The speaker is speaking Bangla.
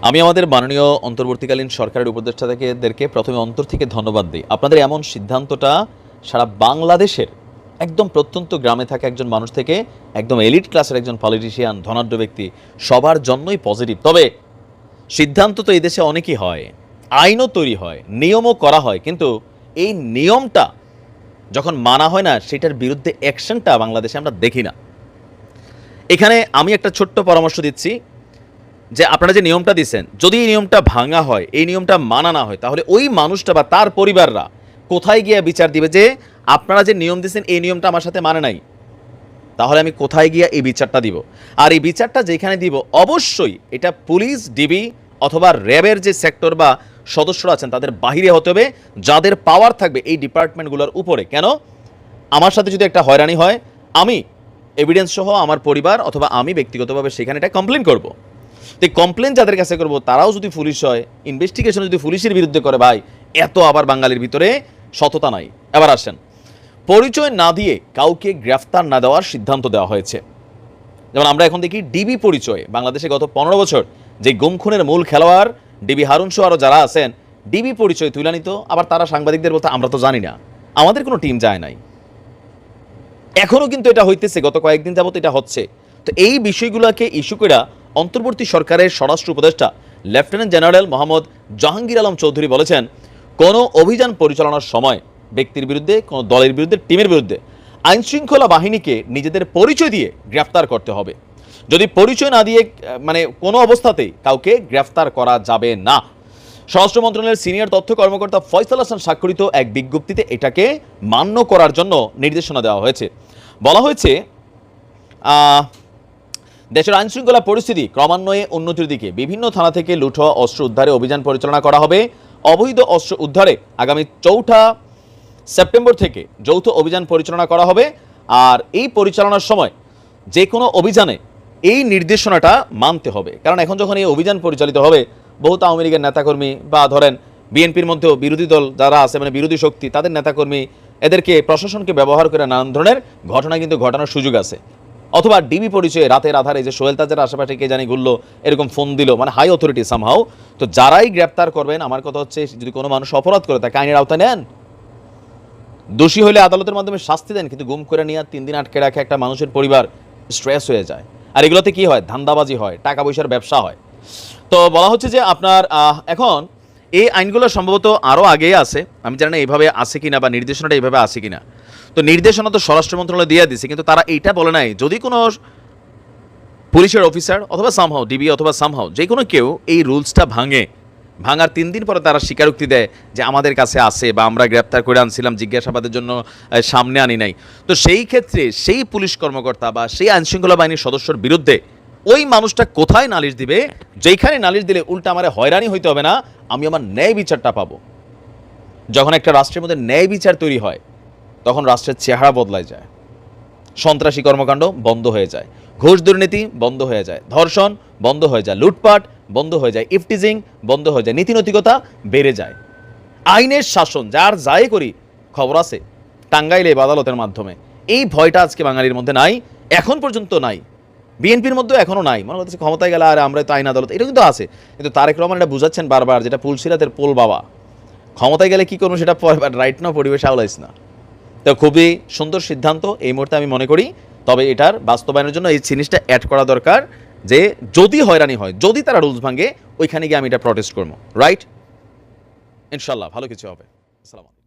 আমি আমাদের মাননীয় অন্তর্বর্তীকালীন সরকারের উপদেষ্টাদেরকে প্রথমে অন্তর থেকে ধন্যবাদ দিই। আপনাদের এমন সিদ্ধান্তটা সারা বাংলাদেশের একদম প্রত্যন্ত গ্রামে থাকা একজন মানুষ থেকে একদম এলিট ক্লাসের একজন পলিটিশিয়ান, ধনাঢ্য ব্যক্তি সবার জন্যই পজিটিভ। তবে সিদ্ধান্ত তো এই দেশে অনেকই হয়, আইনও তৈরি হয়, নিয়মও করা হয়, কিন্তু এই নিয়মটা যখন মানা হয় না সেটার বিরুদ্ধে অ্যাকশনটা বাংলাদেশে আমরা দেখি না। এখানে আমি একটা ছোট্ট পরামর্শ দিচ্ছি যে আপনারা যে নিয়মটা দিচ্ছেন, যদি এই নিয়মটা ভাঙা হয়, এই নিয়মটা মানা না হয়, তাহলে ওই মানুষটা বা তার পরিবাররা কোথায় গিয়ে বিচার দিবে যে আপনারা যে নিয়ম দিচ্ছেন এই নিয়মটা আমার সাথে মানে নাই, তাহলে আমি কোথায় গিয়ে এই বিচারটা দিব? আর এই বিচারটা যেখানে দিব অবশ্যই এটা পুলিশ, ডিবি অথবা র্যাবের যে সেক্টর বা সদস্যরা আছেন তাদের বাহিরে হতে হবে, যাদের পাওয়ার থাকবে এই ডিপার্টমেন্টগুলোর উপরে। কেন? আমার সাথে যদি একটা হয়রানি হয়, আমি এভিডেন্স সহ আমার পরিবার অথবা আমি ব্যক্তিগতভাবে সেখানে এটা কমপ্লেন করব। তো কমপ্লেন যাদের কাছে করবো তারাও যদি পুলিশ হয়, ইনভেস্টিগেশন যদি পুলিশের বিরুদ্ধে করে, ভাই এত আবার বাঙালির ভিতরে সততা নাই। এবার আসেন, পরিচয় না দিয়ে কাউকে গ্রেফতার না দেওয়ার সিদ্ধান্ত দেওয়া হয়েছে। যেমন আমরা এখন দেখি ডিবি পরিচয়ে বাংলাদেশে গত 15 বছর যে গুম খুনের মূল খেলোয়াড় ডিবি হারুন সহ আরও যারা আছেন, ডিবি পরিচয় তুলে নিত, আবার তারা সাংবাদিকদের বলতে আমরা তো জানি না, আমাদের কোনো টিম যায় নাই। এখনও কিন্তু এটা হইতেছে, গত কয়েকদিন যাবত এটা হচ্ছে। তো এই বিষয়গুলোকে ইস্যু করে অন্তর্বর্তী সরকারের স্বরাষ্ট্র উপদেষ্টা লেফটেন্যান্ট জেনারেল মোহাম্মদ জাহাঙ্গীর আলম চৌধুরী বলেছেন, কোনো অভিযান পরিচালনার সময় ব্যক্তির বিরুদ্ধে, কোনো দলের বিরুদ্ধে, টিমের বিরুদ্ধে আইনশৃঙ্খলা বাহিনীকে নিজেদের পরিচয় দিয়ে গ্রেফতার করতে হবে। যদি পরিচয় না দিয়ে কোনো অবস্থাতেই কাউকে গ্রেফতার করা যাবে না। স্বরাষ্ট্র মন্ত্রণালয়ের সিনিয়র তথ্য কর্মকর্তা ফয়সাল হাসান স্বাক্ষরিত এক বিজ্ঞপ্তিতে এটাকে মান্য করার জন্য নির্দেশনা দেওয়া হয়েছে। বলা হয়েছে, দেশের আইনশৃঙ্খলা পরিস্থিতি ক্রমান্বয়ে উন্নতির দিকে বিভিন্ন থানা থেকে লুট হওয়া অস্ত্র উদ্ধারে অভিযান পরিচালনা করা হবে। অবৈধ অস্ত্র উদ্ধারে আগামী 4 সেপ্টেম্বর থেকে যৌথ অভিযান পরিচালনা করা হবে। আর এই পরিচালনার সময় যে কোনো অভিযানে এই নির্দেশনাটা মানতে হবে, কারণ এখন যখন এই অভিযান পরিচালিত হবে, বহুত আওয়ামী লীগের নেতাকর্মী বা ধরেন বিএনপির মধ্যেও বিরোধী দল যারা আছে, বিরোধী শক্তি, তাদের নেতাকর্মী এদেরকে প্রশাসনকে ব্যবহার করে নানান ধরনের ঘটনা কিন্তু ঘটানোর সুযোগ আছে। অথবা ডিবি পরিচয়ে রাতের আধারে যে সোহেল তাজের আশেপাশে কে জানি ঘুরলো, এরকম ফোন দিল, হাই অথরিটি সামহাও। তো যারাই গ্রেপ্তার করবেন, আমার কথা হচ্ছে, যদি কোনো মানুষ অপরাধ করে তাকে আইনের আওতায় নেন, দোষী হলে আদালতের মাধ্যমে শাস্তি দেন, কিন্তু গুম করে নিয়ে 3 দিন আটকে রাখে একটা মানুষের পরিবার স্ট্রেস হয়ে যায়। আর এগুলোতে কি হয়? ধান্দাবাজি হয়, টাকা পয়সার ব্যবসা হয়। তো বলা হচ্ছে যে আপনার এখন এই আইনগুলো সম্ভবত আরও আগে আছে, আমি জানি না এইভাবে আছে কিনা বা নির্দেশনাটা এইভাবে আছে কিনা। তো নির্দেশনা তো স্বরাষ্ট্র মন্ত্রণালয় দিয়ে দিচ্ছে, কিন্তু তারা এইটা বলে নাই যদি কোনো পুলিশের অফিসার অথবা সামহাও ডিবি অথবা সামহাও যে কোনো কেউ এই রুলসটা ভাঙার 3 দিন পরে তারা স্বীকারোক্তি দেয় যে আমাদের কাছে আছে বা আমরা গ্রেপ্তার করে আনছিলাম, জিজ্ঞাসাবাদের জন্য সামনে আনি নাই, তো সেই ক্ষেত্রে সেই পুলিশ কর্মকর্তা বা সেই আইনশৃঙ্খলা বাহিনীর সদস্যর বিরুদ্ধে ওই মানুষটা কোথায় নালিশ দিবে? যেখানে নালিশ দিলে উল্টা আমার হয়রানি হইতে হবে না, আমি আমার ন্যায় বিচারটা পাবো। যখন একটা রাষ্ট্রের মধ্যে ন্যায় বিচার তৈরি হয়, তখন রাষ্ট্রের চেহারা বদলায় যায়। সন্ত্রাসী কর্মকাণ্ড বন্ধ হয়ে যায়, ঘুষ দুর্নীতি বন্ধ হয়ে যায়, ধর্ষণ বন্ধ হয়ে যায়, লুটপাট বন্ধ হয়ে যায়, ইফটিজিং বন্ধ হয়ে যায়, নীতিনৈতিকতা বেড়ে যায়। আইনের শাসন যার যাই করি, খবর আছে টাঙ্গাইলে আদালতের মাধ্যমে, এই ভয়টা আজকে বাঙালির মধ্যে নাই, এখন পর্যন্ত নাই, বিএনপির মধ্যেও এখনো নাই। মনে করতেছে ক্ষমতায় গেলে আর আমরা তো আইন আদালত, এটা কিন্তু আছে, কিন্তু তারেক রহমান এটা বুঝাচ্ছেন বারবার, যেটা পুলসিরাতের পোল বাবা, ক্ষমতায় গেলে কি করবো সেটা রাইট না, পরিবেশ আওলাইস না। তো খুবই সুন্দর সিদ্ধান্ত এই মুহূর্তে আমি মনে করি। তবে এটার বাস্তবায়নের জন্য এই জিনিসটা অ্যাড করা দরকার যে যদি হয়রানি হয়, যদি তারা রুলস ভাঙে, ওইখানে গিয়ে আমি এটা প্রটেস্ট করবো। রাইট? ইনশাল্লাহ ভালো কিছু হবে। আসসালামু আলাইকুম।